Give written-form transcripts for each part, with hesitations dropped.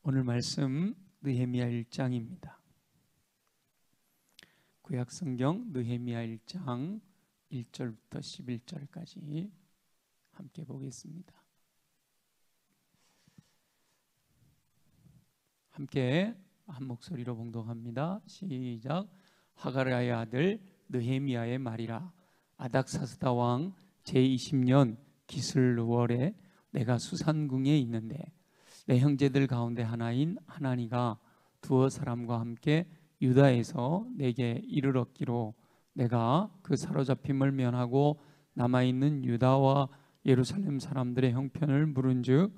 오늘 말씀 느헤미야 1장입니다. 구약성경 느헤미야 1장 1절부터 11절까지 함께 보겠습니다. 함께 한 목소리로 봉독합니다. 시작. 하가랴의 아들 느헤미야의 말이라. 아닥사스다 왕 제20년 기슬월에 내가 수산궁에 있는데 내 형제들 가운데 하나인 하나니가 두어 사람과 함께 유다에서 내게 이르렀기로 내가 그 사로잡힘을 면하고 남아있는 유다와 예루살렘 사람들의 형편을 물은즉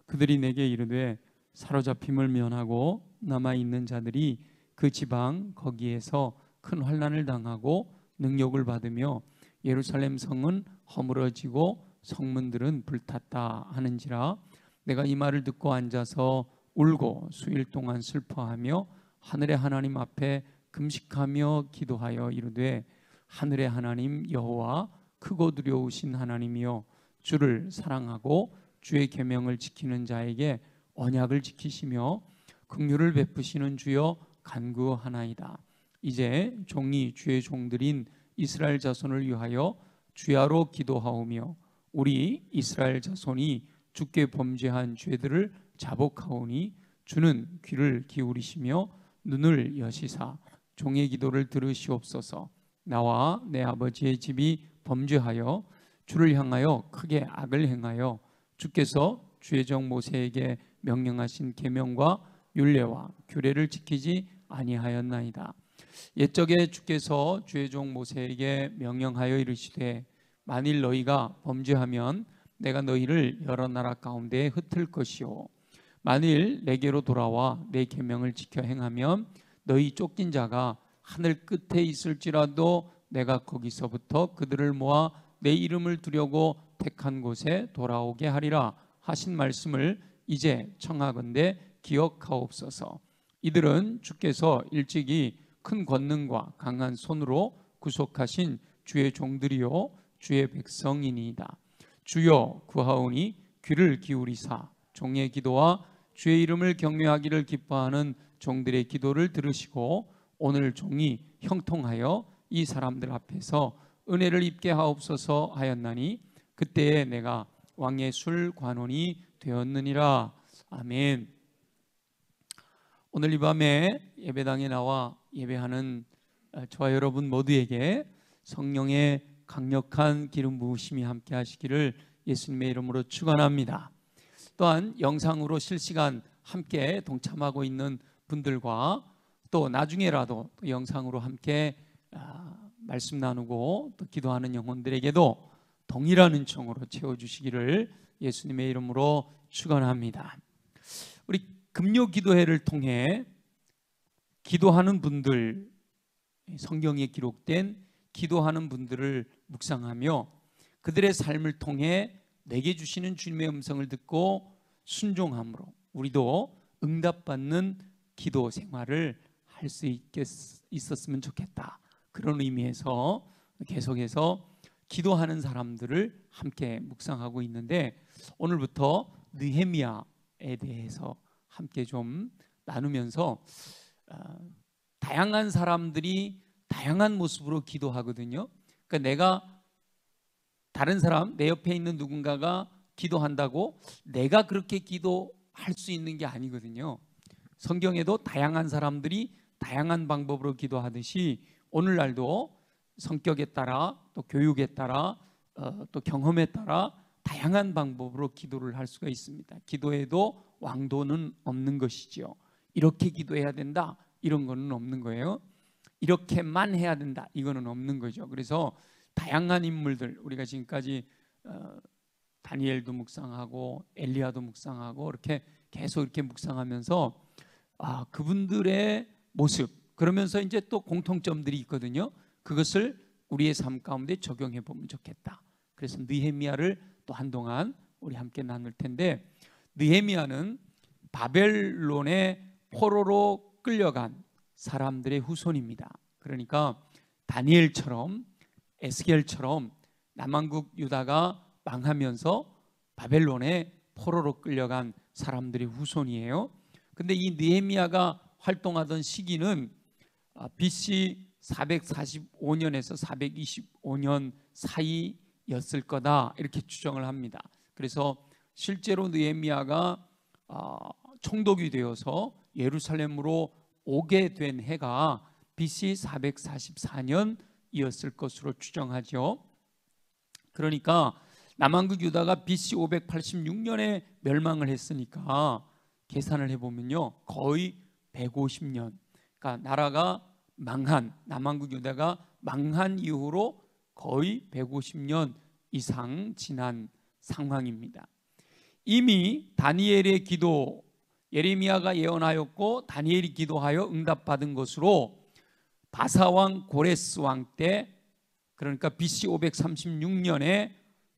그들이 내게 이르되 사로잡힘을 면하고 남아있는 자들이 그 지방 거기에서 큰 환난을 당하고 능욕을 받으며 예루살렘 성은 허물어지고 성문들은 불탔다 하는지라. 내가 이 말을 듣고 앉아서 울고 수일 동안 슬퍼하며 하늘의 하나님 앞에 금식하며 기도하여 이르되 하늘의 하나님 여호와 크고 두려우신 하나님이여 주를 사랑하고 주의 계명을 지키는 자에게 언약을 지키시며 긍휼을 베푸시는 주여 간구하나이다. 이제 종이 주의 종들인 이스라엘 자손을 위하여 주야로 기도하오며 우리 이스라엘 자손이 주께 범죄한 죄들을 자복하오니 주는 귀를 기울이시며 눈을 여시사 종의 기도를 들으시옵소서. 나와 내 아버지의 집이 범죄하여 주를 향하여 크게 악을 행하여 주께서 주의 종 모세에게 명령하신 계명과 율례와 규례를 지키지 아니하였나이다. 옛적에 주께서 주의 종 모세에게 명령하여 이르시되 만일 너희가 범죄하면 내가 너희를 여러 나라 가운데에 흩을 것이요 만일 내게로 돌아와 내 계명을 지켜 행하면 너희 쫓긴 자가 하늘 끝에 있을지라도 내가 거기서부터 그들을 모아 내 이름을 두려고 택한 곳에 돌아오게 하리라 하신 말씀을 이제 청하건대 기억하옵소서. 이들은 주께서 일찍이 큰 권능과 강한 손으로 구속하신 주의 종들이요 주의 백성이니이다. 주여 구하오니 귀를 기울이사 종의 기도와 주의 이름을 경외하기를 기뻐하는 종들의 기도를 들으시고 오늘 종이 형통하여 이 사람들 앞에서 은혜를 입게 하옵소서 하였나니 그때에 내가 왕의 술 관원이 되었느니라. 아멘. 오늘 이 밤에 예배당에 나와 예배하는 저와 여러분 모두에게 성령의 강력한 기름 부으심이 함께 하시기를 예수님의 이름으로 축원합니다. 또한 영상으로 실시간 함께 동참하고 있는 분들과 또 나중에라도 또 영상으로 함께 말씀 나누고 또 기도하는 영혼들에게도 동일한 은총으로 채워주시기를 예수님의 이름으로 축원합니다. 우리 금요 기도회를 통해 기도하는 분들, 성경에 기록된 기도하는 분들을 묵상하며 그들의 삶을 통해 내게 주시는 주님의 음성을 듣고 순종함으로 우리도 응답받는 기도 생활을 할 수 있었으면 좋겠다. 그런 의미에서 계속해서 기도하는 사람들을 함께 묵상하고 있는데 오늘부터 느헤미야에 대해서 함께 좀 나누면서 다양한 사람들이 다양한 모습으로 기도하거든요. 그러니까 내가 다른 사람, 내 옆에 있는 누군가가 기도한다고 내가 그렇게 기도할 수 있는 게 아니거든요. 성경에도 다양한 사람들이 다양한 방법으로 기도하듯이 오늘날도 성격에 따라 또 교육에 따라 또 경험에 따라 다양한 방법으로 기도를 할 수가 있습니다. 기도에도 왕도는 없는 것이죠. 이렇게 기도해야 된다 이런 거는 없는 거예요. 이렇게만 해야 된다 이거는 없는 거죠. 그래서 다양한 인물들 우리가 지금까지 다니엘도 묵상하고 엘리야도 묵상하고 이렇게 계속 이렇게 묵상하면서 그분들의 모습 그러면서 이제 또 공통점들이 있거든요. 그것을 우리의 삶 가운데 적용해 보면 좋겠다. 그래서 느헤미야를 또 한동안 우리 함께 나눌 텐데 느헤미야는 바벨론의 포로로 끌려간 사람들의 후손입니다. 그러니까 다니엘처럼 에스겔처럼 남왕국 유다가 망하면서 바벨론의 포로로 끌려간 사람들의 후손이에요. 근데 이 느헤미야가 활동하던 시기는 BC 445년에서 425년 사이였을 거다 이렇게 추정을 합니다. 그래서 실제로 느헤미야가 총독이 되어서 예루살렘으로 오게 된 해가 BC 444년이었을 것으로 추정하죠. 그러니까 남한국 유다가 BC 586년에 멸망을 했으니까 계산을 해보면요, 거의 150년, 그러니까 나라가 망한, 남한국 유다가 망한 이후로 거의 150년 이상 지난 상황입니다. 이미 다니엘의 기도, 예레미야가 예언하였고 다니엘이 기도하여 응답받은 것으로 바사왕 고레스 왕 때, 그러니까 BC 536년에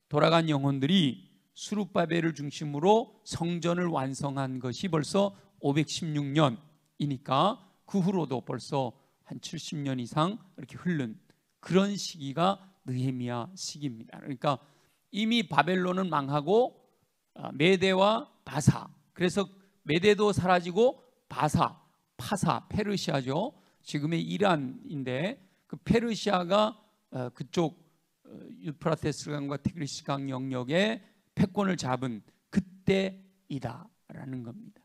돌아간 영혼들이 스룹바벨을 중심으로 성전을 완성한 것이 벌써 516년이니까 그 후로도 벌써 한 70년 이상 이렇게 흐른 그런 시기가 느헤미야 시기입니다. 그러니까 이미 바벨론은 망하고 메대와 바사, 그래서 메대도 사라지고 바사, 파사, 페르시아죠. 지금의 이란인데 그 페르시아가 그쪽 유프라테스 강과 티그리스 강 영역에 패권을 잡은 그때이다라는 겁니다.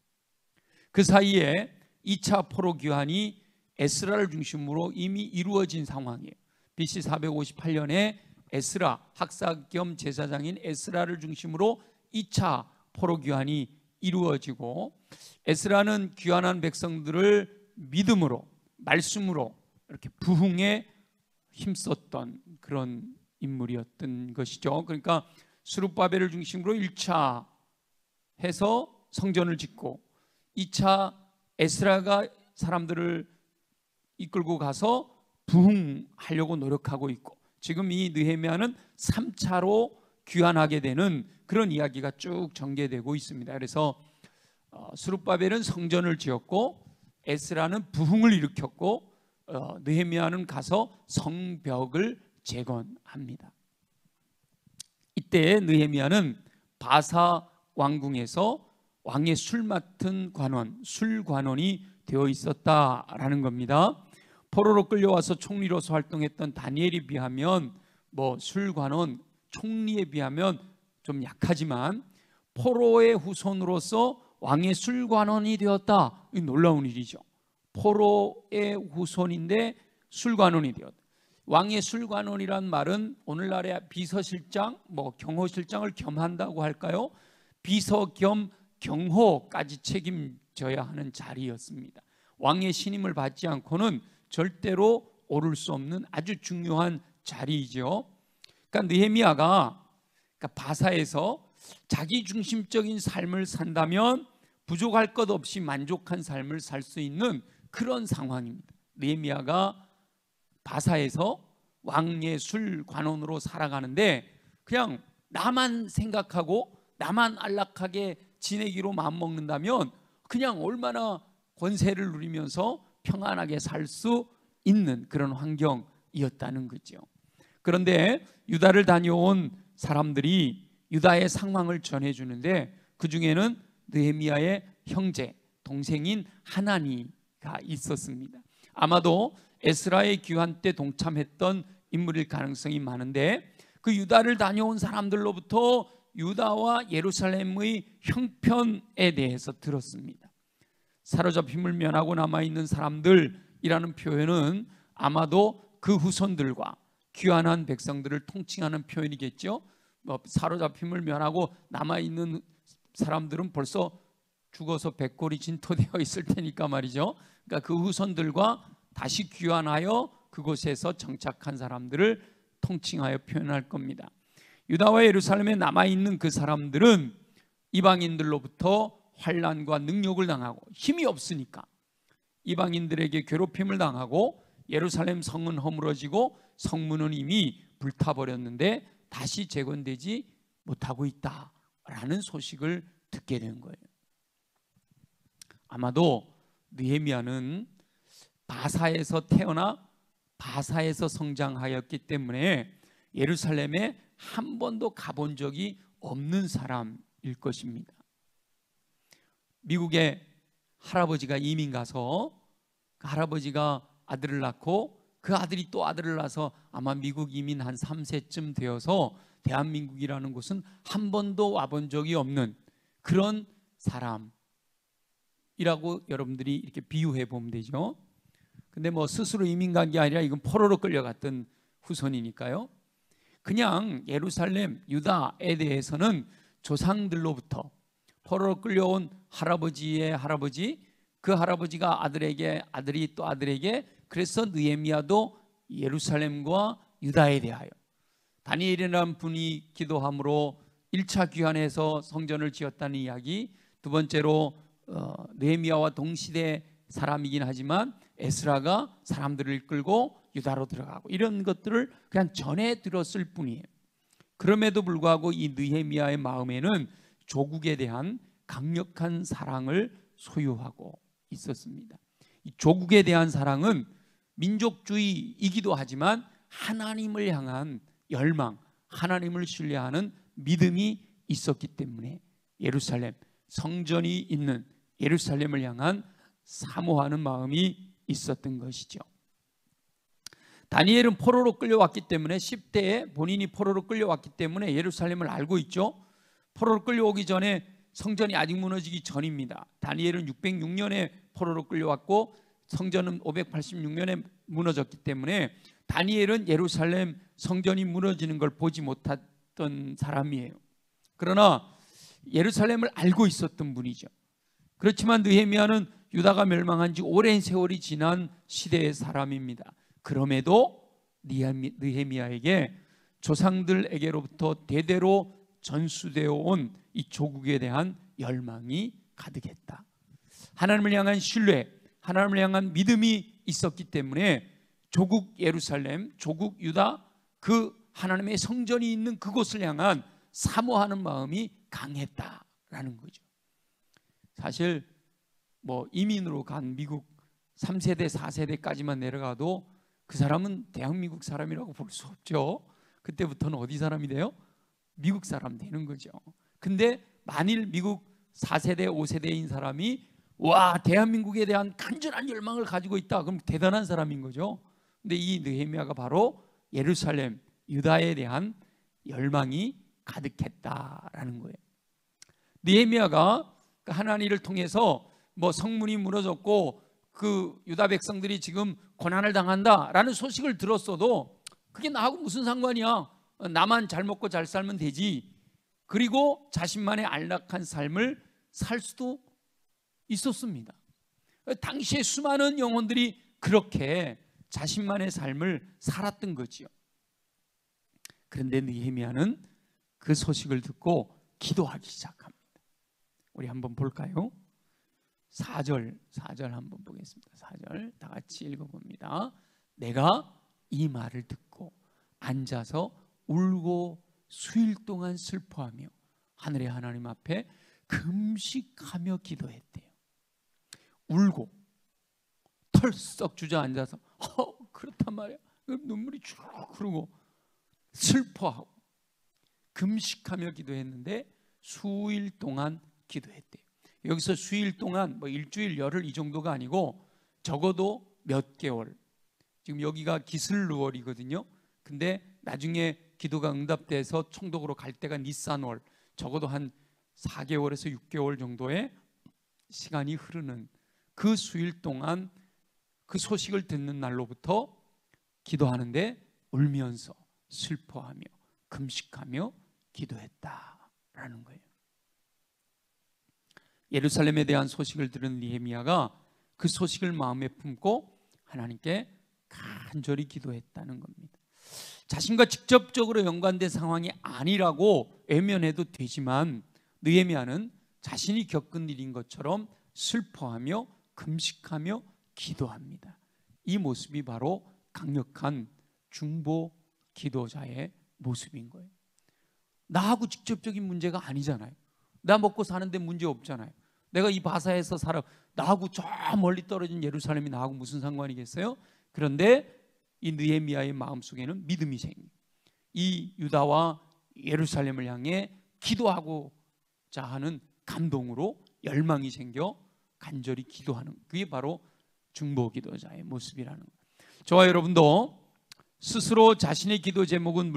그 사이에 2차 포로 귀환이 에스라를 중심으로 이미 이루어진 상황이에요. BC 458년에 에스라, 학사 겸 제사장인 에스라를 중심으로 2차 포로 귀환이 이루어지고, 에스라는 귀환한 백성들을 믿음으로, 말씀으로 이렇게 부흥에 힘썼던 그런 인물이었던 것이죠. 그러니까 스룹바벨을 중심으로 1차 해서 성전을 짓고, 2차 에스라가 사람들을 이끌고 가서 부흥하려고 노력하고 있고, 지금 이 느헤미야는 3차로 귀환하게 되는 그런 이야기가 쭉 전개되고 있습니다. 그래서 스룹바벨은 성전을 지었고 에스라는 부흥을 일으켰고 느헤미야는 가서 성벽을 재건합니다. 이때 느헤미야는 바사 왕궁에서 왕의 술 맡은 관원, 술관원이 되어 있었다라는 겁니다. 포로로 끌려와서 총리로서 활동했던 다니엘에 비하면 술관원, 총리에 비하면 좀 약하지만 포로의 후손으로서 왕의 술관원이 되었다. 이 놀라운 일이죠. 포로의 후손인데 술관원이 되었다. 왕의 술관원이란 말은 오늘날의 비서실장, 경호실장을 겸한다고 할까요? 비서 겸 경호까지 책임져야 하는 자리였습니다. 왕의 신임을 받지 않고는 절대로 오를 수 없는 아주 중요한 자리이죠. 그러니까 느헤미야가 바사에서 자기 중심적인 삶을 산다면 부족할 것 없이 만족한 삶을 살 수 있는 그런 상황입니다. 느헤미야가 바사에서 왕의 술관원으로 살아가는데 그냥 나만 생각하고 나만 안락하게 지내기로 마음먹는다면 그냥 얼마나 권세를 누리면서 평안하게 살 수 있는 그런 환경이었다는 거죠. 그런데 유다를 다녀온 사람들이 유다의 상황을 전해주는데 그 중에는 느헤미야의 형제, 동생인 하나니가 있었습니다. 아마도 에스라의 귀환 때 동참했던 인물일 가능성이 많은데 그 유다를 다녀온 사람들로부터 유다와 예루살렘의 형편에 대해서 들었습니다. 사로잡힘을 면하고 남아있는 사람들이라는 표현은 아마도 그 후손들과 귀환한 백성들을 통칭하는 표현이겠죠. 사로잡힘을 면하고 남아있는 사람들은 벌써 죽어서 백골이 진토되어 있을 테니까 말이죠. 그러니까 그 후손들과 다시 귀환하여 그곳에서 정착한 사람들을 통칭하여 표현할 겁니다. 유다와 예루살렘에 남아있는 그 사람들은 이방인들로부터 환난과 능욕을 당하고 힘이 없으니까 이방인들에게 괴롭힘을 당하고 예루살렘 성은 허물어지고 성문은 이미 불타버렸는데 다시 재건되지 못하고 있다라는 소식을 듣게 된 거예요. 아마도 느헤미야는 바사에서 태어나 바사에서 성장하였기 때문에 예루살렘에 한 번도 가본 적이 없는 사람일 것입니다. 미국에 할아버지가 이민 가서 그 할아버지가 아들을 낳고 그 아들이 또 아들을 낳아서 아마 미국 이민 한 3세쯤 되어서 대한민국이라는 곳은 한 번도 와본 적이 없는 그런 사람이라고 여러분들이 이렇게 비유해 보면 되죠. 근데 뭐 스스로 이민 간 게 아니라 이건 포로로 끌려갔던 후손이니까요. 그냥 예루살렘, 유다에 대해서는 조상들로부터 포로로 끌려온 할아버지의 할아버지, 그 할아버지가 아들에게, 아들이 또 아들에게, 그래서 느헤미야도 예루살렘과 유다에 대하여 다니엘이라는 분이 기도함으로 1차 귀환해서 성전을 지었다는 이야기, 두 번째로 느헤미야와 동시대 사람이긴 하지만 에스라가 사람들을 이끌고 유다로 들어가고 이런 것들을 그냥 전해 들었을 뿐이에요. 그럼에도 불구하고 이 느헤미야의 마음에는 조국에 대한 강력한 사랑을 소유하고 있었습니다. 이 조국에 대한 사랑은 민족주의이기도 하지만 하나님을 향한 열망, 하나님을 신뢰하는 믿음이 있었기 때문에 예루살렘, 성전이 있는 예루살렘을 향한 사모하는 마음이 있었던 것이죠. 다니엘은 포로로 끌려왔기 때문에 10대에 본인이 포로로 끌려왔기 때문에 예루살렘을 알고 있죠. 포로로 끌려오기 전에 성전이 아직 무너지기 전입니다. 다니엘은 606년에 포로로 끌려왔고 성전은 586년에 무너졌기 때문에 다니엘은 예루살렘 성전이 무너지는 걸 보지 못했던 사람이에요. 그러나 예루살렘을 알고 있었던 분이죠. 그렇지만 느헤미야는 유다가 멸망한 지 오랜 세월이 지난 시대의 사람입니다. 그럼에도 느헤미야에게 조상들에게로부터 대대로 전수되어 온 이 조국에 대한 열망이 가득했다. 하나님을 향한 신뢰, 하나님을 향한 믿음이 있었기 때문에 조국 예루살렘, 조국 유다, 그 하나님의 성전이 있는 그곳을 향한 사모하는 마음이 강했다라는 거죠. 사실 뭐 이민으로 간 미국 3세대, 4세대까지만 내려가도 그 사람은 대한민국 사람이라고 볼 수 없죠. 그때부터는 어디 사람이 돼요? 미국 사람 되는 거죠. 근데 만일 미국 4세대, 5세대인 사람이 와, 대한민국에 대한 간절한 열망을 가지고 있다, 그럼 대단한 사람인 거죠. 근데 이 느헤미야가 바로 예루살렘, 유다에 대한 열망이 가득했다라는 거예요. 느헤미야가 하나님을 통해서 뭐 성문이 무너졌고 그 유다 백성들이 지금 고난을 당한다라는 소식을 들었어도 그게 나하고 무슨 상관이야, 나만 잘 먹고 잘 살면 되지, 그리고 자신만의 안락한 삶을 살 수도 있었습니다. 당시에 수많은 영혼들이 그렇게 자신만의 삶을 살았던 거지요. 그런데 느헤미야는 그 소식을 듣고 기도하기 시작합니다. 우리 한번 볼까요? 4절 한번 보겠습니다. 4절 다 같이 읽어봅니다. 내가 이 말을 듣고 앉아서 울고 수일 동안 슬퍼하며 하늘의 하나님 앞에 금식하며 기도했대요. 울고 털썩 주저앉아서 그렇단 말이야, 눈물이 쭉 흐르고 슬퍼하고 금식하며 기도했는데 수일 동안 기도했대요. 여기서 수일 동안 뭐 일주일, 열흘 이 정도가 아니고 적어도 몇 개월, 지금 여기가 기슬루월이거든요. 근데 나중에 기도가 응답돼서 총독으로 갈 때가 니산월, 적어도 한 4개월에서 6개월 정도의 시간이 흐르는 그 수일 동안 그 소식을 듣는 날로부터 기도하는데 울면서 슬퍼하며 금식하며 기도했다라는 거예요. 예루살렘에 대한 소식을 들은 느헤미야가 그 소식을 마음에 품고 하나님께 간절히 기도했다는 겁니다. 자신과 직접적으로 연관된 상황이 아니라고 외면해도 되지만 느헤미야는 자신이 겪은 일인 것처럼 슬퍼하며 금식하며 기도합니다. 이 모습이 바로 강력한 중보 기도자의 모습인 거예요. 나하고 직접적인 문제가 아니잖아요. 나 먹고 사는데 문제 없잖아요. 내가 이 바사에서 살아, 나하고 저 멀리 떨어진 예루살렘이 나하고 무슨 상관이겠어요? 그런데 이 느헤미야의 마음속에는 믿음이 생겨요. 이 유다와 예루살렘을 향해 기도하고자 하는 감동으로 열망이 생겨 간절히 기도하는, 그게 바로 중보기도자의 모습이라는 거예요. 저와 여러분도 스스로 자신의 기도 제목은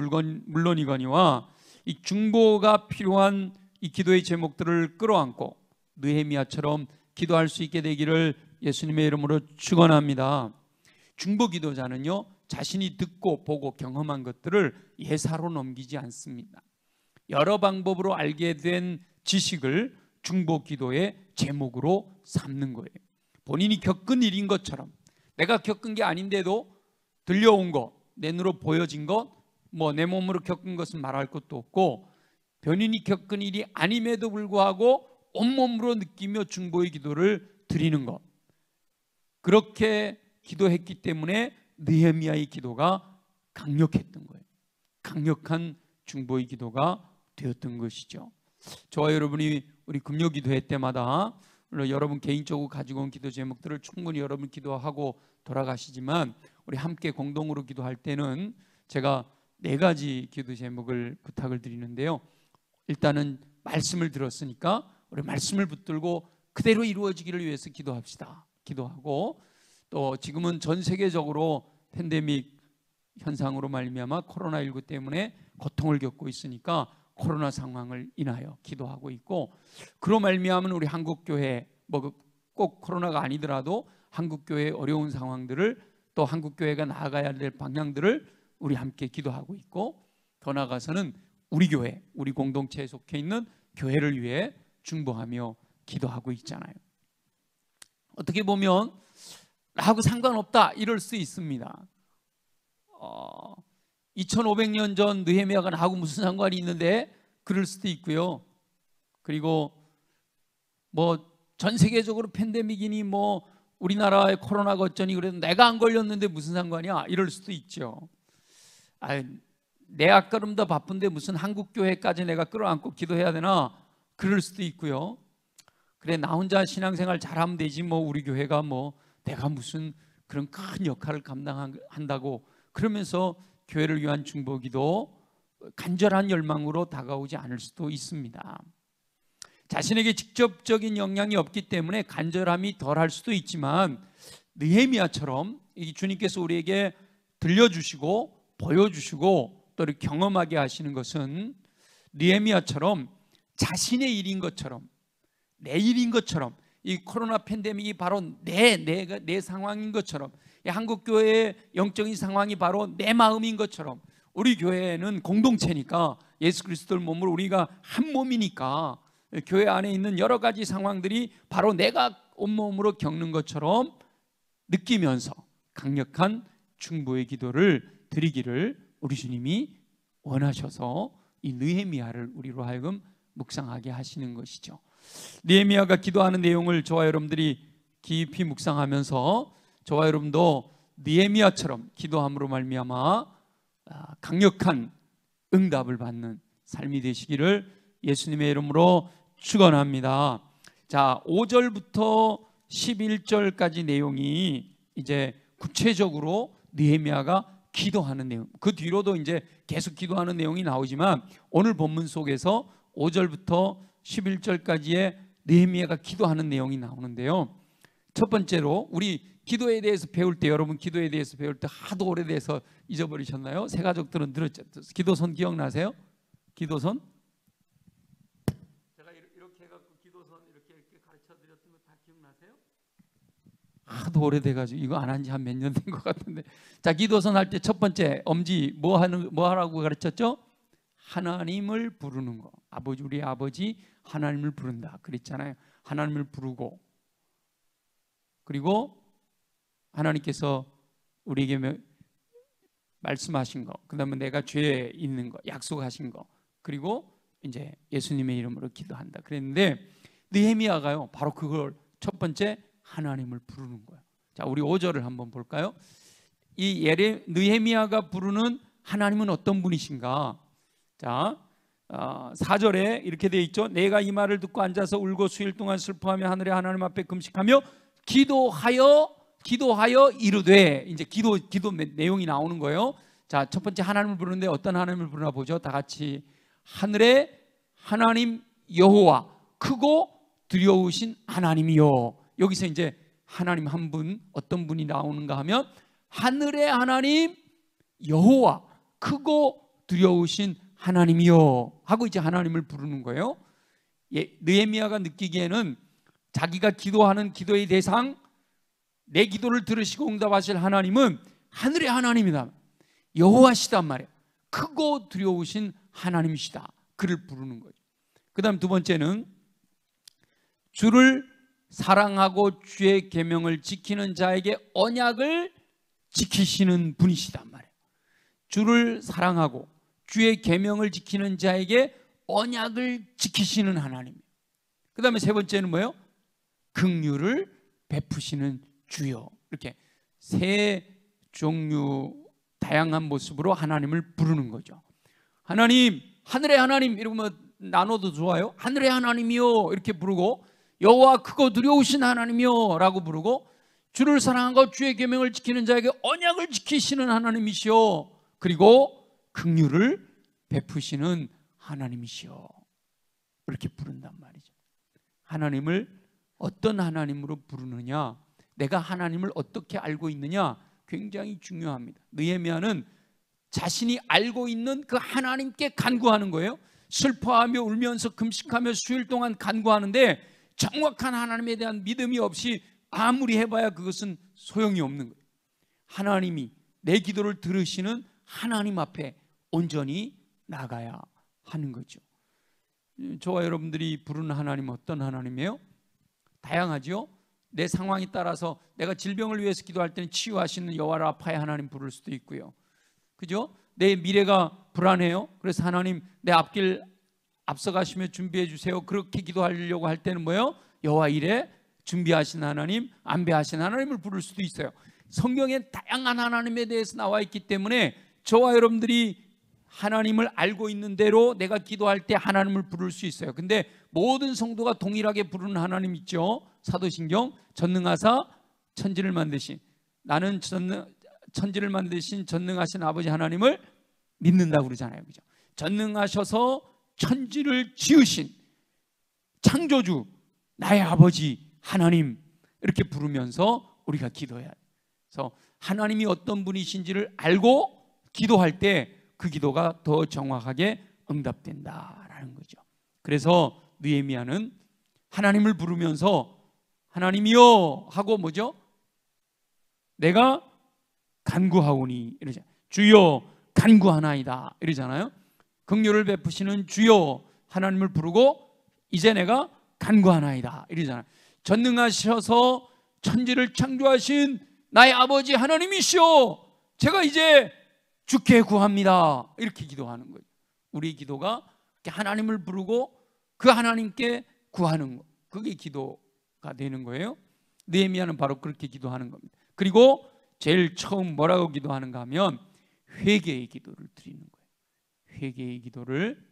물론이거니와 이 중보가 필요한 이 기도의 제목들을 끌어안고 느헤미야처럼 기도할 수 있게 되기를 예수님의 이름으로 축원합니다. 중보기도자는요, 자신이 듣고 보고 경험한 것들을 예사로 넘기지 않습니다. 여러 방법으로 알게 된 지식을 중보기도의 제목으로 삼는 거예요. 본인이 겪은 일인 것처럼, 내가 겪은 게 아닌데도 들려온 것, 내 눈으로 보여진 것, 내 몸으로 겪은 것은 말할 것도 없고, 본인이 겪은 일이 아님에도 불구하고 온몸으로 느끼며 중보의 기도를 드리는 것, 그렇게 기도했기 때문에 느헤미야의 기도가 강력했던 거예요. 강력한 중보의 기도가 되었던 것이죠. 저와 여러분이 우리 금요 기도회 때마다 물론 여러분 개인적으로 가지고 온 기도 제목들을 충분히 여러분 기도하고 돌아가시지만, 우리 함께 공동으로 기도할 때는 제가 4가지 기도 제목을 부탁을 드리는데요. 일단은 말씀을 들었으니까 우리 말씀을 붙들고 그대로 이루어지기를 위해서 기도합시다. 기도하고, 또 지금은 전 세계적으로 팬데믹 현상으로 말미암아 코로나19 때문에 고통을 겪고 있으니까 코로나 상황을 인하여 기도하고 있고, 그로 말미암은 우리 한국교회, 꼭 코로나가 아니더라도 한국교회의 어려운 상황들을, 또 한국교회가 나아가야 될 방향들을 우리 함께 기도하고 있고, 더 나아가서는 우리 교회, 우리 공동체에 속해 있는 교회를 위해 중보하며 기도하고 있잖아요. 어떻게 보면 나하고 상관없다 이럴 수 있습니다. 2500년 전 느헤미야가 나하고 무슨 상관이 있는데, 그럴 수도 있고요. 그리고 전 세계적으로 팬데믹이니 우리나라의 코로나가 어쩌니 그래도 내가 안 걸렸는데 무슨 상관이야 이럴 수도 있죠. 내 앞가름 더 바쁜데 무슨 한국교회까지 내가 끌어안고 기도해야 되나, 그럴 수도 있고요. 그래, 나 혼자 신앙생활 잘하면 되지, 우리 교회가 내가 무슨 그런 큰 역할을 감당한다고 그러면서 교회를 위한 중보기도 간절한 열망으로 다가오지 않을 수도 있습니다. 자신에게 직접적인 영향이 없기 때문에 간절함이 덜할 수도 있지만, 느헤미야처럼 주님께서 우리에게 들려주시고 보여주시고 또 이렇게 경험하게 하시는 것은 느헤미야처럼 자신의 일인 것처럼, 내 일인 것처럼, 이 코로나 팬데믹이 바로 내 상황인 것처럼, 이 한국교회의 영적인 상황이 바로 내 마음인 것처럼, 우리 교회는 공동체니까, 예수 그리스도를 몸으로 우리가 한 몸이니까 교회 안에 있는 여러 가지 상황들이 바로 내가 온몸으로 겪는 것처럼 느끼면서 강력한 중보의 기도를 드리기를 우리 주님이 원하셔서 이 느헤미야를 우리로 하여금 묵상하게 하시는 것이죠. 느헤미야가 기도하는 내용을 저와 여러분들이 깊이 묵상하면서 저와 여러분도 느헤미야처럼 기도함으로 말미암아 강력한 응답을 받는 삶이 되시기를 예수님의 이름으로 축원합니다. 자, 5절부터 11절까지 내용이 이제 구체적으로 느헤미야가 기도하는 내용, 그 뒤로도 이제 계속 기도하는 내용이 나오지만, 오늘 본문 속에서 5절부터 11절까지의 느헤미야가 기도하는 내용이 나오는데요. 첫 번째로 우리 기도에 대해서 배울 때, 여러분 기도에 대해서 배울 때 하도 오래돼서 잊어버리셨나요? 새 가족들은 들었죠? 기도선 기억나세요? 기도선? 제가 이렇게 해갖고 기도선 이렇게 가르쳐 드렸던 거 다 기억나세요? 하도 오래돼가지고 이거 안 한 지 한 몇 년 된 것 같은데, 자, 기도선 할 때 첫 번째 엄지 뭐 하라고 가르쳤죠? 하나님을 부르는 거. 우리 아버지 하나님을 부른다 그랬잖아요. 하나님을 부르고, 그리고 하나님께서 우리에게 말씀하신 거, 그 다음에 내가 죄에 있는 거 약속하신 거, 그리고 이제 예수님의 이름으로 기도한다 그랬는데, 느헤미야가요 바로 그걸 첫 번째 하나님을 부르는 거예요. 자, 우리 5절을 한번 볼까요? 이 느헤미야가 부르는 하나님은 어떤 분이신가? 자, 4절에 이렇게 되어 있죠. 내가 이 말을 듣고 앉아서 울고 수일 동안 슬퍼하며 하늘의 하나님 앞에 금식하며 기도하여 이르되, 이제 기도 내용이 나오는 거예요. 자, 첫 번째 하나님을 부르는데 어떤 하나님을 부르나 보죠. 다 같이 하늘의 하나님 여호와, 크고 두려우신 하나님이요. 여기서 이제 하나님 한 분, 어떤 분이 나오는가 하면 하늘의 하나님 여호와, 크고 두려우신 하나님이요 하고 이제 하나님을 부르는 거예요. 느헤미야가 느끼기에는 자기가 기도하는 기도의 대상, 내 기도를 들으시고 응답하실 하나님은 하늘의 하나님이다, 여호와시단 말이에요. 크고 두려우신 하나님이시다, 그를 부르는 거죠. 그 다음 두 번째는 주를 사랑하고 주의 계명을 지키는 자에게 언약을 지키시는 분이시단 말이에요. 주를 사랑하고 주의 계명을 지키는 자에게 언약을 지키시는 하나님. 그 다음에 세 번째는 뭐예요? 긍휼을 베푸시는 주요. 이렇게 세 종류 다양한 모습으로 하나님을 부르는 거죠. 하나님, 하늘의 하나님 이러면 나눠도 좋아요. 하늘의 하나님이요 이렇게 부르고, 여호와 크고 두려우신 하나님이요 라고 부르고, 주를 사랑하고 주의 계명을 지키는 자에게 언약을 지키시는 하나님이시요, 그리고 긍휼을 베푸시는 하나님이시요, 이렇게 부른단 말이죠. 하나님을 어떤 하나님으로 부르느냐, 내가 하나님을 어떻게 알고 있느냐 굉장히 중요합니다. 느헤미야는 자신이 알고 있는 그 하나님께 간구하는 거예요. 슬퍼하며 울면서 금식하며 수일 동안 간구하는데 정확한 하나님에 대한 믿음이 없이 아무리 해봐야 그것은 소용이 없는 거예요. 하나님이 내 기도를 들으시는 하나님 앞에 온전히 나가야 하는 거죠. 저와 여러분들이 부르는 하나님은 어떤 하나님이에요? 다양하죠. 내 상황에 따라서 내가 질병을 위해서 기도할 때는 치유하시는 여호와 라파의 하나님 부를 수도 있고요, 그죠? 내 미래가 불안해요. 그래서 하나님 내 앞길 앞서가시며 준비해 주세요, 그렇게 기도하려고 할 때는 뭐예요? 여호와 이레, 준비하신 하나님, 안배하신 하나님을 부를 수도 있어요. 성경에 다양한 하나님에 대해서 나와 있기 때문에 저와 여러분들이 하나님을 알고 있는 대로 내가 기도할 때 하나님을 부를 수 있어요. 근데 모든 성도가 동일하게 부르는 하나님 있죠. 사도신경 전능하사 천지를 만드신, 나는 천지를 만드신 전능하신 아버지 하나님을 믿는다고 그러잖아요, 그죠? 전능하셔서 천지를 지으신 창조주 나의 아버지 하나님, 이렇게 부르면서 우리가 기도해야 돼요. 그래서 하나님이 어떤 분이신지를 알고 기도할 때 그 기도가 더 정확하게 응답된다라는 거죠. 그래서 느헤미야는 하나님을 부르면서 하나님이여 하고 뭐죠? 내가 간구하오니 이러잖아요. 주여 간구하나이다 이러잖아요. 긍휼을 베푸시는 주여, 하나님을 부르고 이제 내가 간구하나이다 이러잖아요. 전능하셔서 천지를 창조하신 나의 아버지 하나님이시여, 제가 이제 주께 구합니다, 이렇게 기도하는 거예요. 우리 기도가 하나님을 부르고 그 하나님께 구하는 거, 그게 기도가 되는 거예요. 느헤미야는 바로 그렇게 기도하는 겁니다. 그리고 제일 처음 뭐라고 기도하는가 하면 회개의 기도를 드리는 거예요. 회개의 기도를.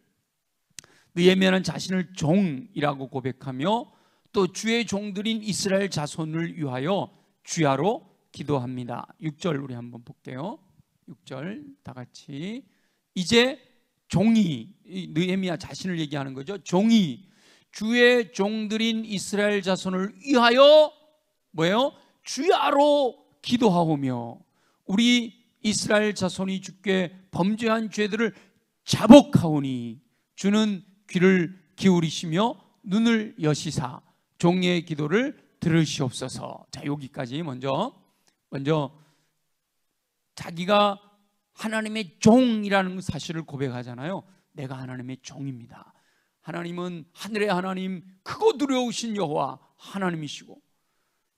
느헤미야는 자신을 종이라고 고백하며 또 주의 종들인 이스라엘 자손을 위하여 주야로 기도합니다. 6절 우리 한번 볼게요. 6절 다 같이. 이제 종이, 느헤미야 자신을 얘기하는 거죠. 종이 주의 종들인 이스라엘 자손을 위하여 뭐예요? 주야로 기도하오며, 우리 이스라엘 자손이 주께 범죄한 죄들을 자복하오니 주는 귀를 기울이시며 눈을 여시사 종의 기도를 들으시옵소서. 자, 여기까지 먼저 자기가 하나님의 종이라는 사실을 고백하잖아요. 내가 하나님의 종입니다. 하나님은 하늘의 하나님, 크고 두려우신 여호와 하나님이시고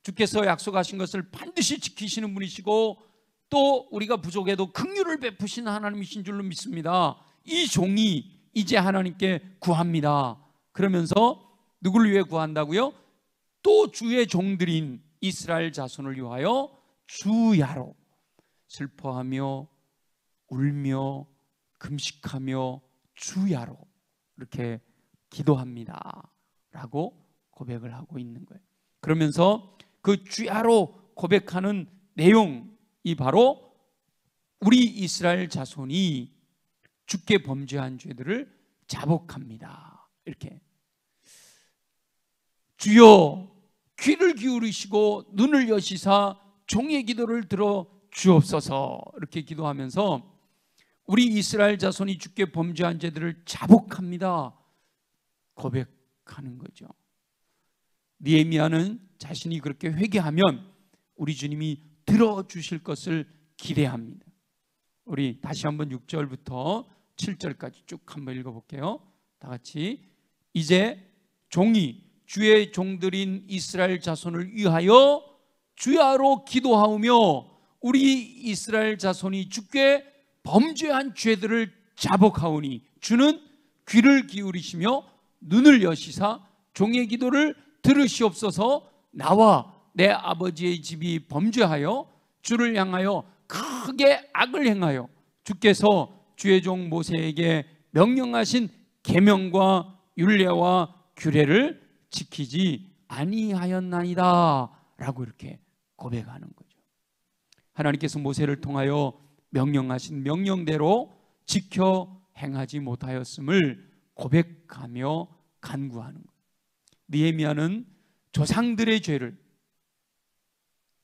주께서 약속하신 것을 반드시 지키시는 분이시고 또 우리가 부족해도 긍휼을 베푸시는 하나님이신 줄로 믿습니다. 이 종이 이제 하나님께 구합니다. 그러면서 누구를 위해 구한다고요? 또 주의 종들인 이스라엘 자손을 위하여 주야로 슬퍼하며 울며 금식하며 주야로 이렇게 기도합니다 라고 고백을 하고 있는 거예요. 그러면서 그 주야로 고백하는 내용이 바로 우리 이스라엘 자손이 주께 범죄한 죄들을 자복합니다. 이렇게 주여 귀를 기울이시고 눈을 여시사 종의 기도를 들어 주옵소서. 이렇게 기도하면서 우리 이스라엘 자손이 주께 범죄한 죄들을 자복합니다 고백하는 거죠. 느헤미야는 자신이 그렇게 회개하면 우리 주님이 들어주실 것을 기대합니다. 우리 다시 한번 6절부터 7절까지 쭉 한번 읽어볼게요. 다 같이. 이제 종이 주의 종들인 이스라엘 자손을 위하여 주야로 기도하오며 우리 이스라엘 자손이 주께 범죄한 죄들을 자복하오니 주는 귀를 기울이시며 눈을 여시사 종의 기도를 들으시옵소서. 나와 내 아버지의 집이 범죄하여 주를 향하여 크게 악을 행하여 주께서 주의 종 모세에게 명령하신 계명과 율례와 규례를 지키지 아니하였나이다 라고 이렇게 고백하는 거죠. 하나님께서 모세를 통하여 명령하신 명령대로 지켜 행하지 못하였음을 고백하며 간구하는 거예요. 느헤미야는 조상들의 죄를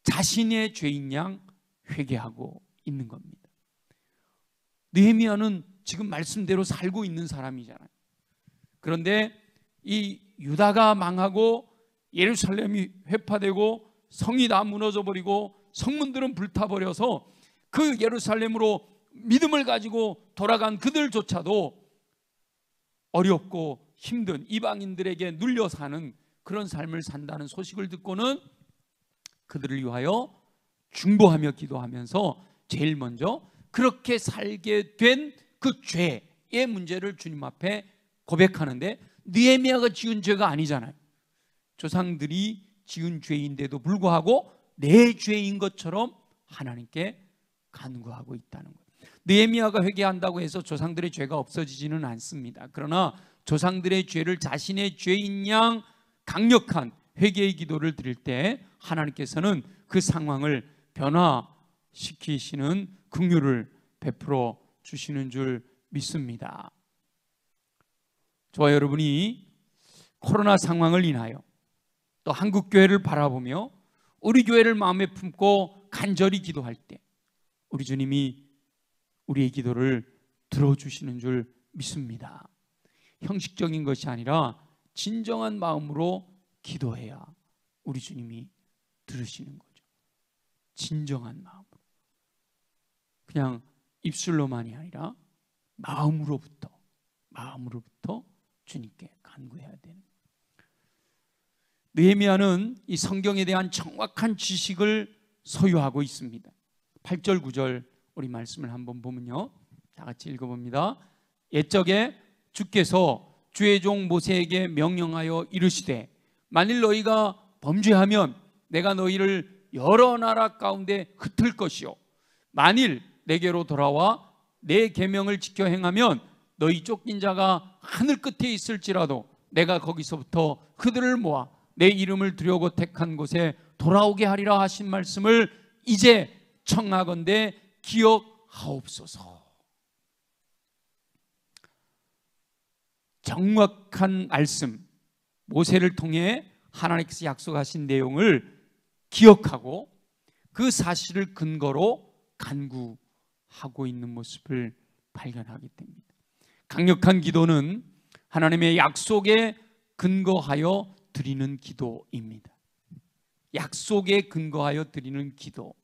자신의 죄인 양 회개하고 있는 겁니다. 느헤미야는 지금 말씀대로 살고 있는 사람이잖아요. 그런데 이 유다가 망하고 예루살렘이 회파되고 성이 다 무너져 버리고 성문들은 불타버려서 그 예루살렘으로 믿음을 가지고 돌아간 그들조차도 어렵고 힘든 이방인들에게 눌려 사는 그런 삶을 산다는 소식을 듣고는 그들을 위하여 중보하며 기도하면서 제일 먼저 그렇게 살게 된 그 죄의 문제를 주님 앞에 고백하는데, 느헤미야가 지은 죄가 아니잖아요. 조상들이 지은 죄인데도 불구하고 내 죄인 것처럼 하나님께 간구하고 있다는 거예요. 느헤미야가 회개한다고 해서 조상들의 죄가 없어지지는 않습니다. 그러나 조상들의 죄를 자신의 죄인 양 강력한 회개의 기도를 드릴 때 하나님께서는 그 상황을 변화시키시는 긍휼을 베풀어 주시는 줄 믿습니다. 저와 여러분이 코로나 상황을 인하여 또 한국교회를 바라보며 우리 교회를 마음에 품고 간절히 기도할 때 우리 주님이 우리의 기도를 들어주시는 줄 믿습니다. 형식적인 것이 아니라 진정한 마음으로 기도해야 우리 주님이 들으시는 거죠. 진정한 마음으로, 그냥 입술로만이 아니라 마음으로부터 주님께 간구해야 되는 거예요. 느헤미야는 이 성경에 대한 정확한 지식을 소유하고 있습니다. 8절 9절 우리 말씀을 한번 보면요, 다 같이 읽어봅니다. 옛적에 주께서 주의 종 모세에게 명령하여 이르시되 만일 너희가 범죄하면 내가 너희를 여러 나라 가운데 흩을 것이요 만일 내게로 돌아와 내 계명을 지켜 행하면 너희 쫓긴 자가 하늘 끝에 있을지라도 내가 거기서부터 그들을 모아 내 이름을 두려고 택한 곳에 돌아오게 하리라 하신 말씀을 이제 청하건대 기억하옵소서. 정확한 말씀, 모세를 통해 하나님께서 약속하신 내용을 기억하고 그 사실을 근거로 간구하고 있는 모습을 발견하게 됩니다. 강력한 기도는 하나님의 약속에 근거하여 드리는 기도입니다. 약속에 근거하여 드리는 기도,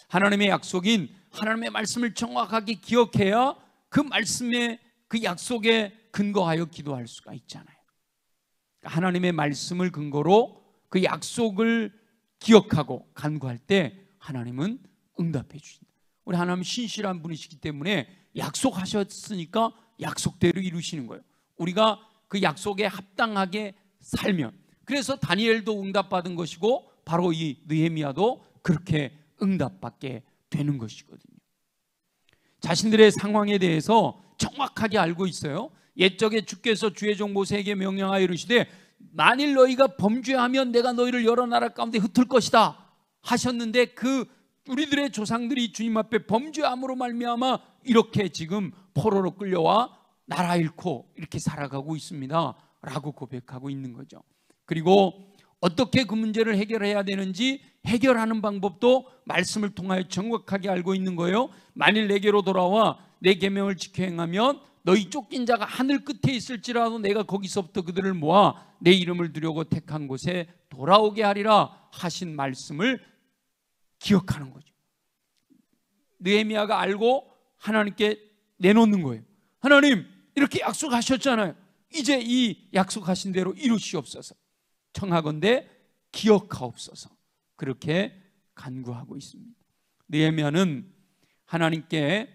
하나님의 약속인 하나님의 말씀을 정확하게 기억해야 그 말씀에, 그 약속에 근거하여 기도할 수가 있잖아요. 하나님의 말씀을 근거로 그 약속을 기억하고 간구할 때 하나님은 응답해 주신다. 우리 하나님은 신실한 분이시기 때문에 약속하셨으니까 약속대로 이루시는 거예요. 우리가 그 약속에 합당하게 살면, 그래서 다니엘도 응답받은 것이고 바로 이 느헤미야도 그렇게 응답받게 되는 것이거든요. 자신들의 상황에 대해서 정확하게 알고 있어요. 옛적에 주께서 주의 종 모세에게 명령하여 이르시되 만일 너희가 범죄하면 내가 너희를 여러 나라 가운데 흩을 것이다 하셨는데, 그 우리들의 조상들이 주님 앞에 범죄함으로 말미암아 이렇게 지금 포로로 끌려와 나라 잃고 이렇게 살아가고 있습니다 라고 고백하고 있는 거죠. 그리고 어떻게 그 문제를 해결해야 되는지 해결하는 방법도 말씀을 통하여 정확하게 알고 있는 거예요. 만일 내게로 돌아와 내 계명을 지켜 행하면 너희 쫓긴 자가 하늘 끝에 있을지라도 내가 거기서부터 그들을 모아 내 이름을 두려고 택한 곳에 돌아오게 하리라 하신 말씀을 기억하는 거죠. 느헤미야가 알고 하나님께 내놓는 거예요. 하나님, 이렇게 약속하셨잖아요. 이제 이 약속하신 대로 이루시옵소서. 청하건대 기억하옵소서. 그렇게 간구하고 있습니다. 느헤미야는 하나님께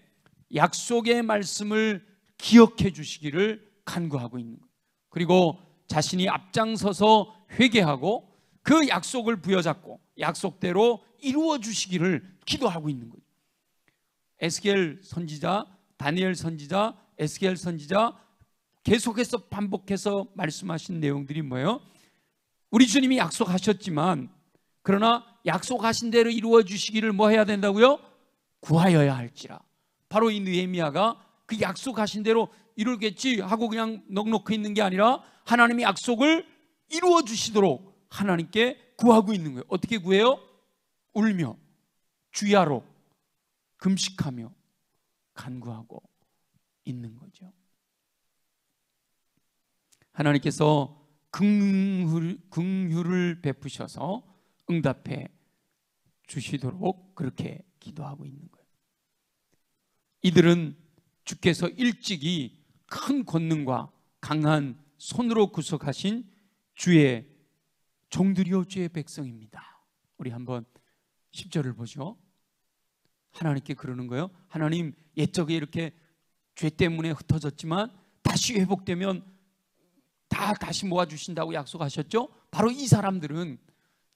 약속의 말씀을 기억해 주시기를 간구하고 있는 거예요. 그리고 자신이 앞장서서 회개하고 그 약속을 부여잡고 약속대로 이루어 주시기를 기도하고 있는 거예요. 에스겔 선지자, 다니엘 선지자, 에스겔 선지자 계속해서 반복해서 말씀하신 내용들이 뭐예요? 우리 주님이 약속하셨지만 그러나 약속하신 대로 이루어 주시기를 뭐 해야 된다고요? 구하여야 할지라. 바로 이 느헤미야가 그 약속하신 대로 이루겠지 하고 그냥 넉넉히 있는 게 아니라 하나님의 약속을 이루어 주시도록 하나님께 구하고 있는 거예요. 어떻게 구해요? 울며 주야로 금식하며 간구하고 있는 거죠. 하나님께서 긍휼을 베푸셔서 응답해 주시도록 그렇게 기도하고 있는 거예요. 이들은 주께서 일찍이 큰 권능과 강한 손으로 구속하신 주의 종들이요 주의 백성입니다. 우리 한번 10절을 보죠. 하나님께 그러는 거예요. 하나님, 옛적에 이렇게 죄 때문에 흩어졌지만 다시 회복되면 다시 모아주신다고 약속하셨죠. 바로 이 사람들은,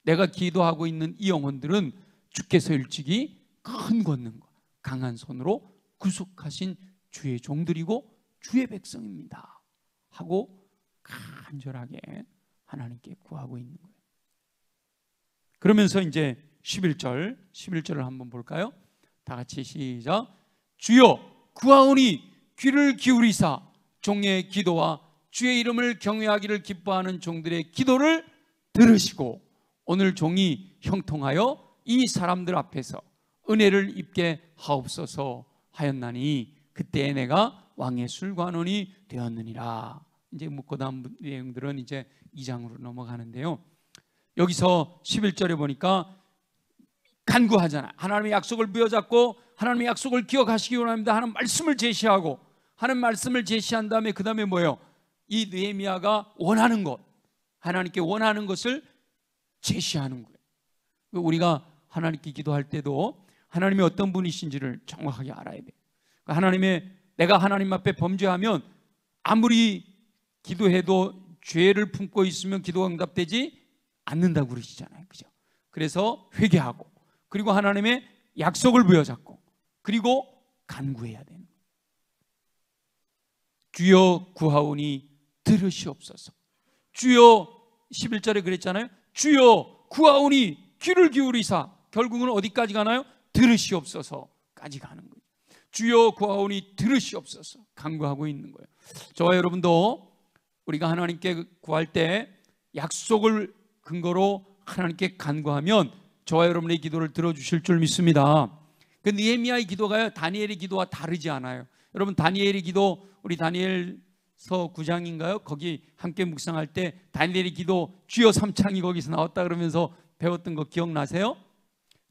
내가 기도하고 있는 이 영혼들은 주께서 일찍이 큰 권능과 강한 손으로 구속하신 주의 종들이고 주의 백성입니다 하고 간절하게 하나님께 구하고 있는 거예요. 그러면서 이제 11절을 한번 볼까요? 다 같이 시작. 주여 구하오니 귀를 기울이사 종의 기도와 주의 이름을 경외하기를 기뻐하는 종들의 기도를 들으시고 오늘 종이 형통하여 이 사람들 앞에서 은혜를 입게 하옵소서 하였나니 그때에 내가 왕의 술관원이 되었느니라. 이제 묻고 다음 내용들은 이제 2장으로 넘어가는데요. 여기서 11절에 보니까 간구하잖아요. 하나님의 약속을 부여잡고 하나님의 약속을 기억하시기 원합니다 하는 말씀을 제시하고, 하는 말씀을 제시한 다음에 그 다음에 뭐예요? 이 느헤미야가 원하는 것, 하나님께 원하는 것을 제시하는 거예요. 우리가 하나님께 기도할 때도 하나님이 어떤 분이신지를 정확하게 알아야 돼요. 내가 하나님 앞에 범죄하면 아무리 기도해도 죄를 품고 있으면 기도가 응답되지 않는다고 그러시잖아요. 그죠? 그래서 회개하고, 그리고 하나님의 약속을 부여잡고, 그리고 간구해야 되는 거예요. 주여 구하오니 들으시옵소서. 주여, 11절에 그랬잖아요. 주여 구하오니 귀를 기울이사. 결국은 어디까지 가나요? 들으시옵소서까지 가는 거예요. 주여 구하오니 들으시옵소서 간구하고 있는 거예요. 저와 여러분도 우리가 하나님께 구할 때 약속을 근거로 하나님께 간구하면 저와 여러분의 기도를 들어주실 줄 믿습니다. 그 느헤미야의 기도가요, 다니엘의 기도와 다르지 않아요. 여러분, 다니엘의 기도, 우리 다니엘서 9장인가요? 거기 함께 묵상할 때 다니엘의 기도 주여 3창이 거기서 나왔다 그러면서 배웠던 거 기억나세요?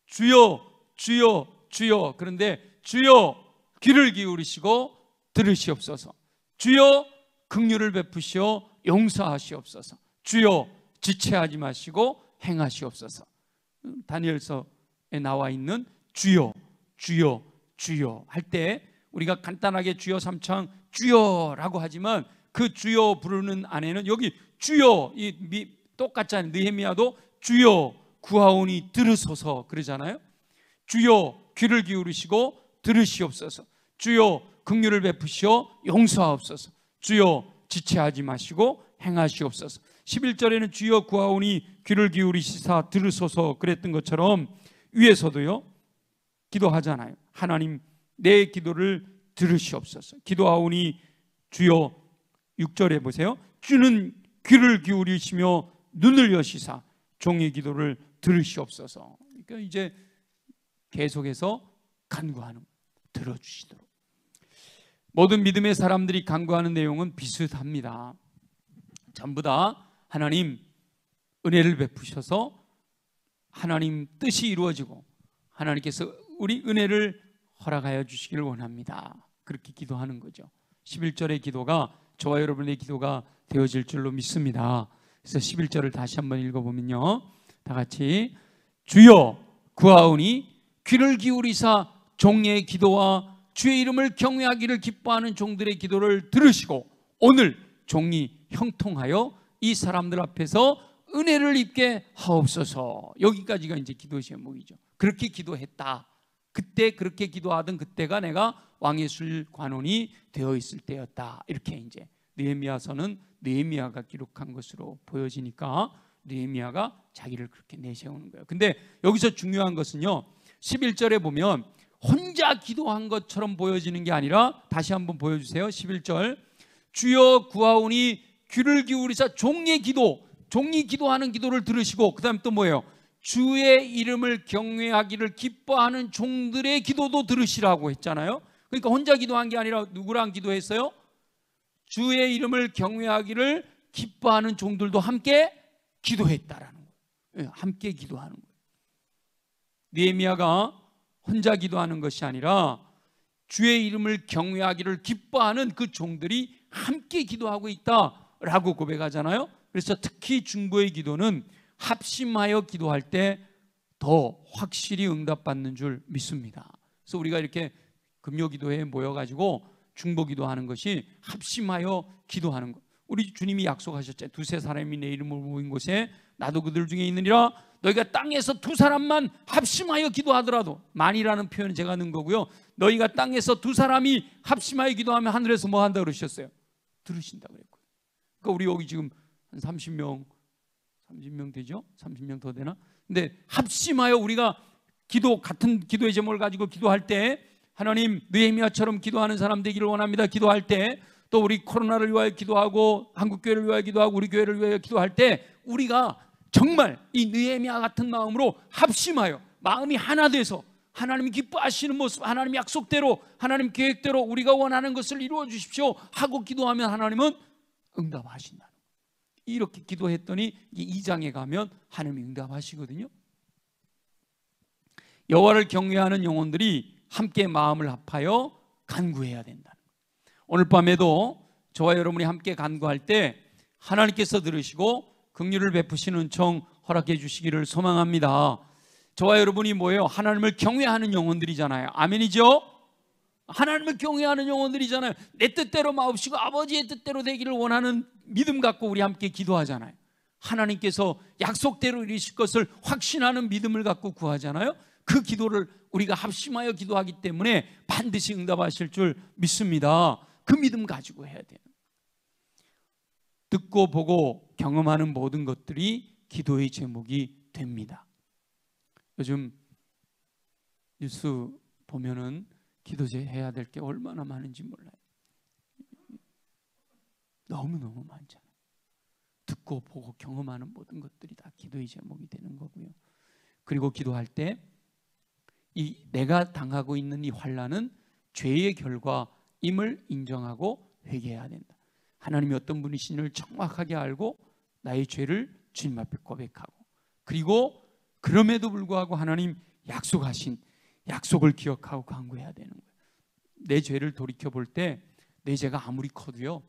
주여 주여 주여. 그런데 주여 귀를 기울이시고 들으시옵소서. 주여 긍휼을 베푸시어 용서하시옵소서. 주여 지체하지 마시고 행하시옵소서. 다니엘서에 나와 있는 주여 주여 주여 할 때 우리가 간단하게 주여 3창 주여라고 하지만 그 주여 부르는 안에는 여기 주여 똑같잖아요. 느헤미야도 주여 구하오니 들으소서 그러잖아요. 주여 귀를 기울이시고 들으시옵소서. 주여 긍휼을 베푸시어 용서하옵소서. 주여 지체하지 마시고 행하시옵소서. 11절에는 주여 구하오니 귀를 기울이시사 들으소서 그랬던 것처럼 위에서도요 기도하잖아요. 하나님 내 기도를 들으시옵소서. 기도하오니 주여, 6절에 보세요. 주는 귀를 기울이시며 눈을 여시사 종의 기도를 들으시옵소서. 그러니까 이제 계속해서 간구하는, 들어주시도록. 모든 믿음의 사람들이 간구하는 내용은 비슷합니다. 전부 다 하나님 은혜를 베푸셔서 하나님 뜻이 이루어지고 하나님께서 우리 은혜를 허락하여 주시기를 원합니다. 그렇게 기도하는 거죠. 11절의 기도가 저와 여러분의 기도가 되어질 줄로 믿습니다. 그래서 11절을 다시 한번 읽어보면요, 다 같이 주여 구하오니 귀를 기울이사 종의 기도와 주의 이름을 경외하기를 기뻐하는 종들의 기도를 들으시고 오늘 종이 형통하여 이 사람들 앞에서 은혜를 입게 하옵소서. 여기까지가 이제 기도 제목이죠. 그렇게 기도했다. 그때 그렇게 기도하던 그때가 내가 왕의 술 관원이 되어 있을 때였다. 이렇게 이제 느헤미야서는 느헤미야가 기록한 것으로 보여지니까 느헤미야가 자기를 그렇게 내세우는 거예요. 근데 여기서 중요한 것은요, 11절에 보면 혼자 기도한 것처럼 보여지는 게 아니라, 다시 한번 보여주세요. 11절 주여 구하오니 귀를 기울이사 종의 기도, 종이 기도하는 기도를 들으시고, 그 다음 또 뭐예요? 주의 이름을 경외하기를 기뻐하는 종들의 기도도 들으시라고 했잖아요. 그러니까 혼자 기도한 게 아니라 누구랑 기도했어요? 주의 이름을 경외하기를 기뻐하는 종들도 함께 기도했다라는 거예요. 함께 기도하는 거예요. 느헤미야가 혼자 기도하는 것이 아니라 주의 이름을 경외하기를 기뻐하는 그 종들이 함께 기도하고 있다라고 고백하잖아요. 그래서 특히 중보의 기도는 합심하여 기도할 때 더 확실히 응답받는 줄 믿습니다. 그래서 우리가 이렇게 금요기도회에 모여가지고 중보기도하는 것이 합심하여 기도하는 것. 우리 주님이 약속하셨죠. 두세 사람이 내 이름으로 모인 곳에 나도 그들 중에 있느니라. 너희가 땅에서 두 사람만 합심하여 기도하더라도, 만이라는 표현은 제가 넣은 거고요, 너희가 땅에서 두 사람이 합심하여 기도하면 하늘에서 뭐 한다 그러셨어요? 들으신다고 그랬고요. 그러니까 우리 여기 지금 한 30명 되죠? 30명 더 되나? 근데 합심하여 우리가 같은 기도의 제목을 가지고 기도할 때, 하나님 느헤미야처럼 기도하는 사람 되기를 원합니다. 기도할 때, 또 우리 코로나를 위하여 기도하고 한국교회를 위하여 기도하고 우리 교회를 위하여 기도할 때, 우리가 정말 이 느헤미야 같은 마음으로 합심하여 마음이 하나 돼서 하나님이 기뻐하시는 모습, 하나님 약속대로, 하나님 계획대로 우리가 원하는 것을 이루어 주십시오 하고 기도하면 하나님은 응답하신다. 이렇게 기도했더니 2장에 가면 하나님이 응답하시거든요. 여호와를 경외하는 영혼들이 함께 마음을 합하여 간구해야 된다. 오늘 밤에도 저와 여러분이 함께 간구할 때 하나님께서 들으시고 긍휼을 베푸시는 은총 허락해 주시기를 소망합니다. 저와 여러분이 뭐예요? 하나님을 경외하는 영혼들이잖아요. 아멘이죠? 하나님을 경외하는 영혼들이잖아요. 내 뜻대로 마옵시고 아버지의 뜻대로 되기를 원하는 믿음 갖고 우리 함께 기도하잖아요. 하나님께서 약속대로 이루실 것을 확신하는 믿음을 갖고 구하잖아요. 그 기도를 우리가 합심하여 기도하기 때문에 반드시 응답하실 줄 믿습니다. 그 믿음 가지고 해야 돼요. 듣고 보고 경험하는 모든 것들이 기도의 제목이 됩니다. 요즘 뉴스 보면은 기도제 해야 될 게 얼마나 많은지 몰라요. 너무너무 많잖아요. 듣고 보고 경험하는 모든 것들이 다 기도의 제목이 되는 거고요. 그리고 기도할 때 이 내가 당하고 있는 이 환난은 죄의 결과임을 인정하고 회개해야 된다. 하나님이 어떤 분이신지를 정확하게 알고 나의 죄를 주님 앞에 고백하고, 그리고 그럼에도 불구하고 하나님 약속하신 약속을 기억하고 간구해야 되는 거예요. 내 죄를 돌이켜 볼 때 내 죄가 아무리 커도요,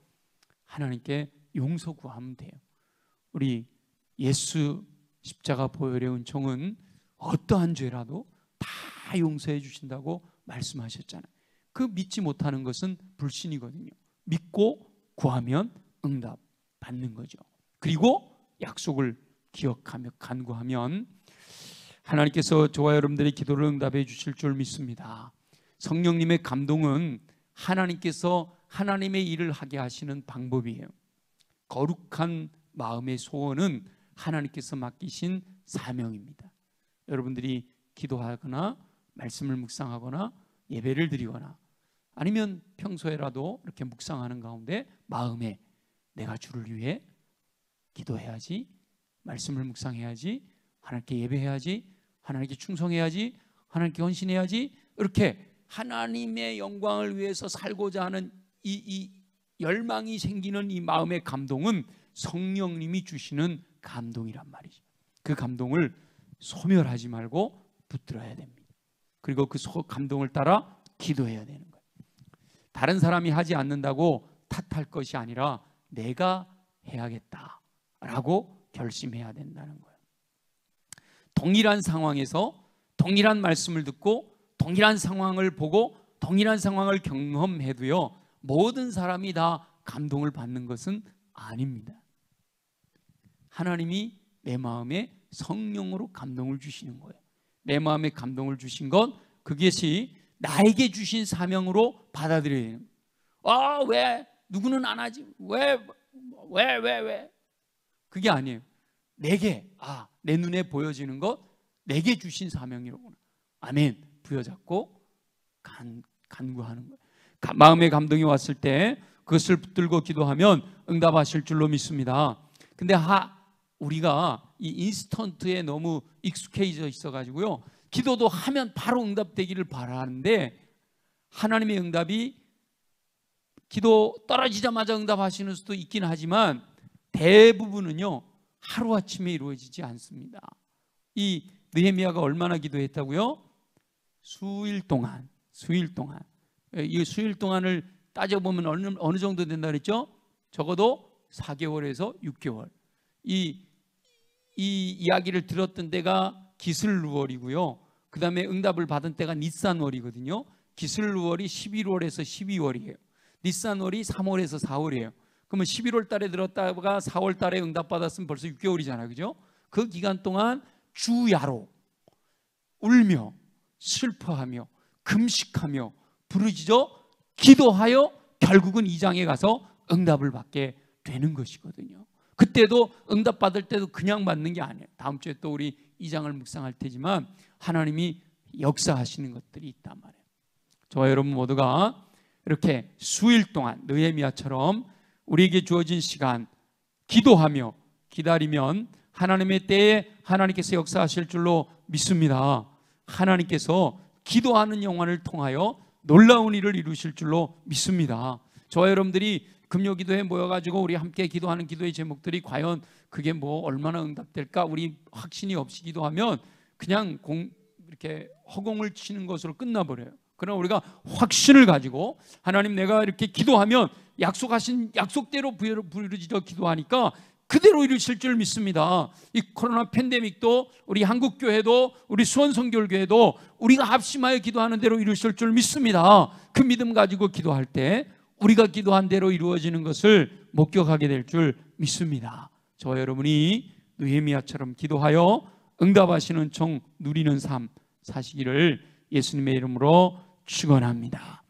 하나님께 용서 구하면 돼요. 우리 예수 십자가 보혈의 은총은 어떠한 죄라도 다 용서해 주신다고 말씀하셨잖아요. 그 믿지 못하는 것은 불신이거든요. 믿고 구하면 응답 받는 거죠. 그리고 약속을 기억하며 간구하면 하나님께서 저와 여러분들의 기도를 응답해 주실 줄 믿습니다. 성령님의 감동은 하나님께서 하나님의 일을 하게 하시는 방법이에요. 거룩한 마음의 소원은 하나님께서 맡기신 사명입니다. 여러분들이 기도하거나 말씀을 묵상하거나 예배를 드리거나 아니면 평소에라도 이렇게 묵상하는 가운데 마음에 내가 주를 위해 기도해야지, 말씀을 묵상해야지, 하나님께 예배해야지, 하나님께 충성해야지, 하나님께 헌신해야지, 이렇게 하나님의 영광을 위해서 살고자 하는 이 열망이 생기는 이 마음의 감동은 성령님이 주시는 감동이란 말이죠. 그 감동을 소멸하지 말고 붙들어야 됩니다. 그리고 그 감동을 따라 기도해야 되는 거예요. 다른 사람이 하지 않는다고 탓할 것이 아니라 내가 해야겠다라고 결심해야 된다는 거예요. 동일한 상황에서 동일한 말씀을 듣고 동일한 상황을 보고 동일한 상황을 경험해도요, 모든 사람이 다 감동을 받는 것은 아닙니다. 하나님이 내 마음에 성령으로 감동을 주시는 거예요. 내 마음에 감동을 주신 것, 그것이 나에게 주신 사명으로 받아들여야 되는 거예요. 왜 누구는 안 하지? 왜? 그게 아니에요. 내게, 내 눈에 보여지는 것, 내게 주신 사명이로구나. 아멘. 부여잡고 간구하는 거예요. 마음의 감동이 왔을 때 그것을 붙들고 기도하면 응답하실 줄로 믿습니다. 근데 우리가 이 인스턴트에 너무 익숙해져 있어가지고요, 기도도 하면 바로 응답되기를 바라는데, 하나님의 응답이 기도 떨어지자마자 응답하시는 수도 있긴 하지만 대부분은요 하루아침에 이루어지지 않습니다. 이 느헤미야가 얼마나 기도했다고요? 수일 동안. 이 수일 동안을 따져보면 어느 정도 된다 그랬죠? 적어도 4개월에서 6개월. 이 이야기를 들었던 때가 기슬루월이고요, 그 다음에 응답을 받은 때가 니산월이거든요. 기슬루월이 11월에서 12월이에요. 니산월이 3월에서 4월이에요. 그러면 11월 달에 들었다가 4월 달에 응답받았으면 벌써 6개월이잖아요. 그죠? 그 기간 동안 주야로 울며 슬퍼하며 금식하며 부르짖어 기도하여 결국은 2장에 가서 응답을 받게 되는 것이거든요. 그때도 응답받을 때도 그냥 받는 게 아니에요. 다음 주에 또 우리 2장을 묵상할 테지만 하나님이 역사하시는 것들이 있단 말이에요. 저와 여러분 모두가 이렇게 수일 동안 느헤미야처럼 우리에게 주어진 시간 기도하며 기다리면 하나님의 때에 하나님께서 역사하실 줄로 믿습니다. 하나님께서 기도하는 영혼을 통하여 놀라운 일을 이루실 줄로 믿습니다. 저와 여러분들이 금요기도에 모여가지고 우리 함께 기도하는 기도의 제목들이 과연 그게 얼마나 응답될까, 우리 확신이 없이 기도하면 그냥 이렇게 허공을 치는 것으로 끝나버려요. 그러나 우리가 확신을 가지고 하나님, 내가 이렇게 기도하면 약속하신 약속대로 부르짖어 기도하니까 그대로 이루실 줄 믿습니다. 이 코로나 팬데믹도 우리 한국교회도 우리 수원성결교회도 우리가 합심하여 기도하는 대로 이루실 줄 믿습니다. 그 믿음 가지고 기도할 때 우리가 기도한 대로 이루어지는 것을 목격하게 될 줄 믿습니다. 저와 여러분이 느헤미야처럼 기도하여 응답하시는 종 누리는 삶 사시기를 예수님의 이름으로 축원합니다.